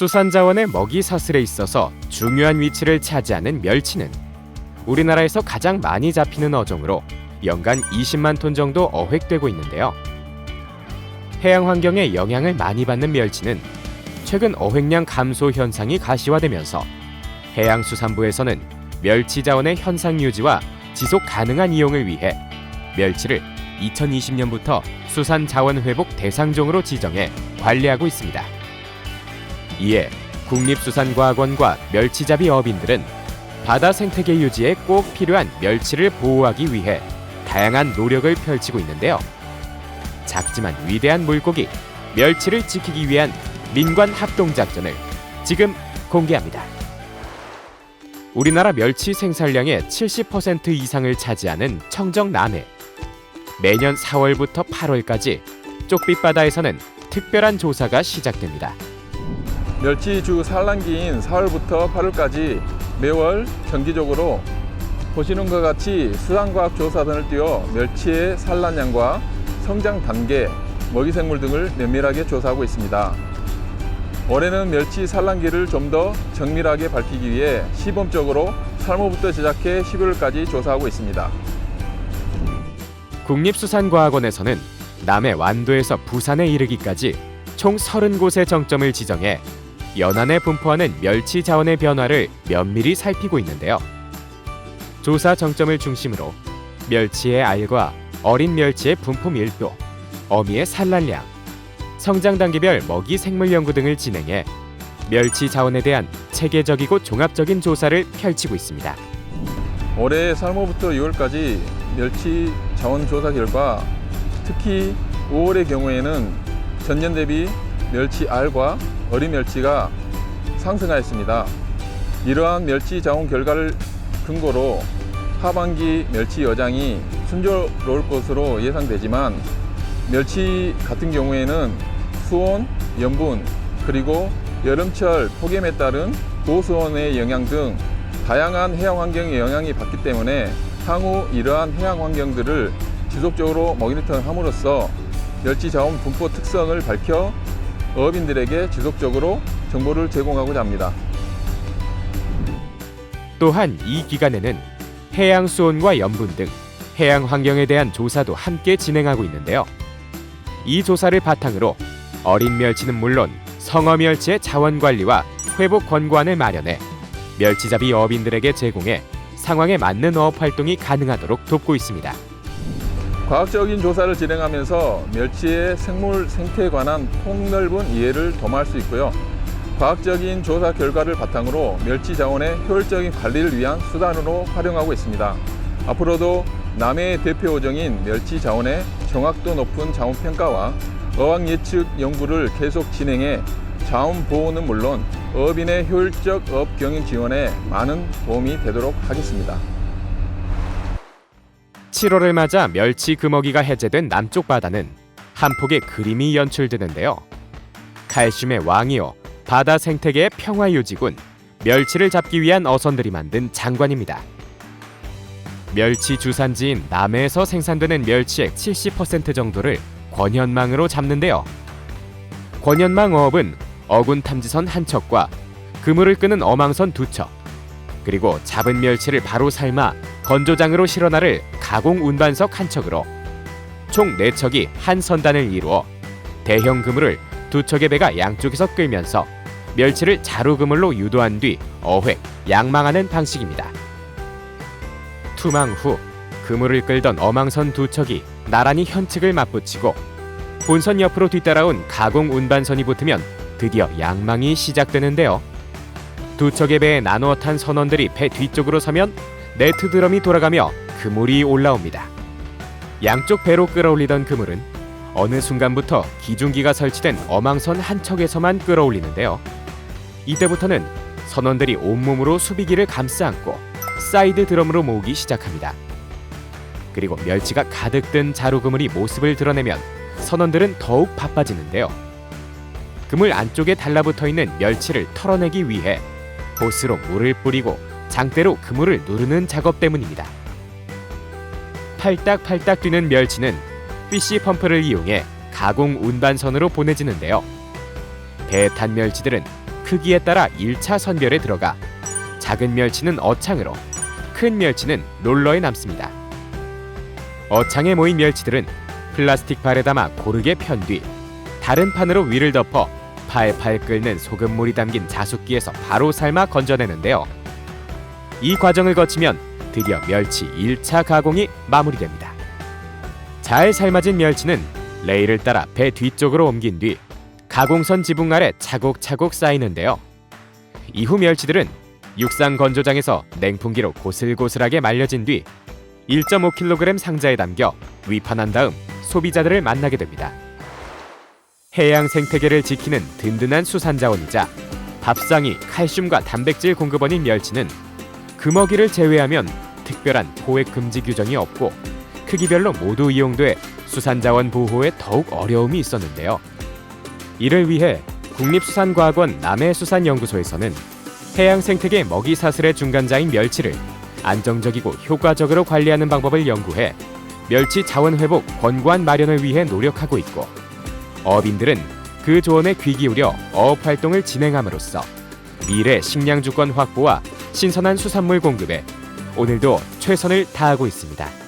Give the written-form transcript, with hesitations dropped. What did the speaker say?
수산자원의 먹이 사슬에 있어서 중요한 위치를 차지하는 멸치는 우리나라에서 가장 많이 잡히는 어종으로 연간 20만 톤 정도 어획되고 있는데요. 해양 환경에 영향을 많이 받는 멸치는 최근 어획량 감소 현상이 가시화되면서 해양수산부에서는 멸치 자원의 현상 유지와 지속 가능한 이용을 위해 멸치를 2020년부터 수산 자원 회복 대상종으로 지정해 관리하고 있습니다. 이에 국립수산과학원과 멸치잡이 어민들은 바다 생태계 유지에 꼭 필요한 멸치를 보호하기 위해 다양한 노력을 펼치고 있는데요. 작지만 위대한 물고기 멸치를 지키기 위한 민관 합동작전을 지금 공개합니다. 우리나라 멸치 생산량의 70% 이상을 차지하는 청정 남해. 매년 4월부터 8월까지 쪽빛바다에서는 특별한 조사가 시작됩니다. 멸치주 산란기인 4월부터 8월까지 매월 정기적으로 보시는 것 같이 수산과학 조사 등을 띄워 멸치의 산란량과 성장 단계, 먹이생물 등을 면밀하게 조사하고 있습니다. 올해는 멸치 산란기를 좀 더 정밀하게 밝히기 위해 시범적으로 살모부터 시작해 11월까지 조사하고 있습니다. 국립수산과학원에서는 남해 완도에서 부산에 이르기까지 총 30곳의 정점을 지정해 연안에 분포하는 멸치 자원의 변화를 면밀히 살피고 있는데요. 조사 정점을 중심으로 멸치의 알과 어린 멸치의 분포 밀도, 어미의 산란량, 성장 단계별 먹이 생물 연구 등을 진행해 멸치 자원에 대한 체계적이고 종합적인 조사를 펼치고 있습니다. 올해 살모부터 6월까지 멸치 자원 조사 결과 특히 5월의 경우에는 전년 대비 멸치 알과 어린 멸치가 상승하였습니다. 이러한 멸치 자원 결과를 근거로 하반기 멸치 여장이 순조로울 것으로 예상되지만 멸치 같은 경우에는 수온, 염분, 그리고 여름철 폭염에 따른 고수온의 영향 등 다양한 해양 환경의 영향이 받기 때문에 향후 이러한 해양 환경들을 지속적으로 모니터링함으로써 멸치 자원 분포 특성을 밝혀 어업인들에게 지속적으로 정보를 제공하고자 합니다. 또한 이 기간에는 해양 수온과 염분 등 해양 환경에 대한 조사도 함께 진행하고 있는데요. 이 조사를 바탕으로 어린 멸치는 물론 성어 멸치의 자원 관리와 회복 권고안을 마련해 멸치잡이 어업인들에게 제공해 상황에 맞는 어업 활동이 가능하도록 돕고 있습니다. 과학적인 조사를 진행하면서 멸치의 생물 생태에 관한 폭넓은 이해를 도모할 수 있고요. 과학적인 조사 결과를 바탕으로 멸치 자원의 효율적인 관리를 위한 수단으로 활용하고 있습니다. 앞으로도 남해의 대표 어종인 멸치 자원의 정확도 높은 자원 평가와 어학 예측 연구를 계속 진행해 자원 보호는 물론 어업인의 효율적 어업 경영 지원에 많은 도움이 되도록 하겠습니다. 7월을 맞아 멸치 금어기가 해제된 남쪽 바다는 한 폭의 그림이 연출되는데요. 칼슘의 왕이요 바다 생태계의 평화 유지군 멸치를 잡기 위한 어선들이 만든 장관입니다. 멸치 주산지인 남해에서 생산되는 멸치의 70% 정도를 권현망으로 잡는데요. 권현망 어업은 어군 탐지선 한 척과 그물을 끄는 어망선 2척, 그리고 잡은 멸치를 바로 삶아 건조장으로 실어나를 가공 운반석 한 척으로 총 4척이 한 선단을 이루어 대형 그물을 2척의 배가 양쪽에서 끌면서 멸치를 자루 그물로 유도한 뒤 어획, 양망하는 방식입니다. 투망 후 그물을 끌던 어망선 2척이 나란히 현측을 맞붙이고 본선 옆으로 뒤따라온 가공 운반선이 붙으면 드디어 양망이 시작되는데요. 2척의 배에 나누어 탄 선원들이 배 뒤쪽으로 서면 네트 드럼이 돌아가며 그물이 올라옵니다. 양쪽 배로 끌어올리던 그물은 어느 순간부터 기중기가 설치된 어망선 한 척에서만 끌어올리는데요. 이때부터는 선원들이 온몸으로 수비기를 감싸 안고 사이드 드럼으로 모으기 시작합니다. 그리고 멸치가 가득 든 자루 그물이 모습을 드러내면 선원들은 더욱 바빠지는데요. 그물 안쪽에 달라붙어 있는 멸치를 털어내기 위해 호스로 물을 뿌리고 장대로 그물을 누르는 작업 때문입니다. 팔딱팔딱 뛰는 멸치는 PC 펌프를 이용해 가공 운반선으로 보내지는데요. 배에 탄 멸치들은 크기에 따라 1차 선별에 들어가 작은 멸치는 어창으로, 큰 멸치는 롤러에 남습니다. 어창에 모인 멸치들은 플라스틱 발에 담아 고르게 편 뒤 다른 판으로 위를 덮어 팔팔 끓는 소금물이 담긴 자숙기에서 바로 삶아 건져내는데요. 이 과정을 거치면 드디어 멸치 1차 가공이 마무리됩니다. 잘 삶아진 멸치는 레일을 따라 배 뒤쪽으로 옮긴 뒤 가공선 지붕 아래 차곡차곡 쌓이는데요. 이후 멸치들은 육상 건조장에서 냉풍기로 고슬고슬하게 말려진 뒤 1.5kg 상자에 담겨 위판한 다음 소비자들을 만나게 됩니다. 해양 생태계를 지키는 든든한 수산자원이자 밥상이 칼슘과 단백질 공급원인 멸치는 금어기를 제외하면 특별한 포획 금지 규정이 없고 크기별로 모두 이용돼 수산자원 보호에 더욱 어려움이 있었는데요. 이를 위해 국립수산과학원 남해수산연구소에서는 해양 생태계 먹이 사슬의 중간자인 멸치를 안정적이고 효과적으로 관리하는 방법을 연구해 멸치 자원 회복 권고안 마련을 위해 노력하고 있고, 어민들은 그 조언에 귀 기울여 어업 활동을 진행함으로써 미래 식량 주권 확보와 신선한 수산물 공급에 오늘도 최선을 다하고 있습니다.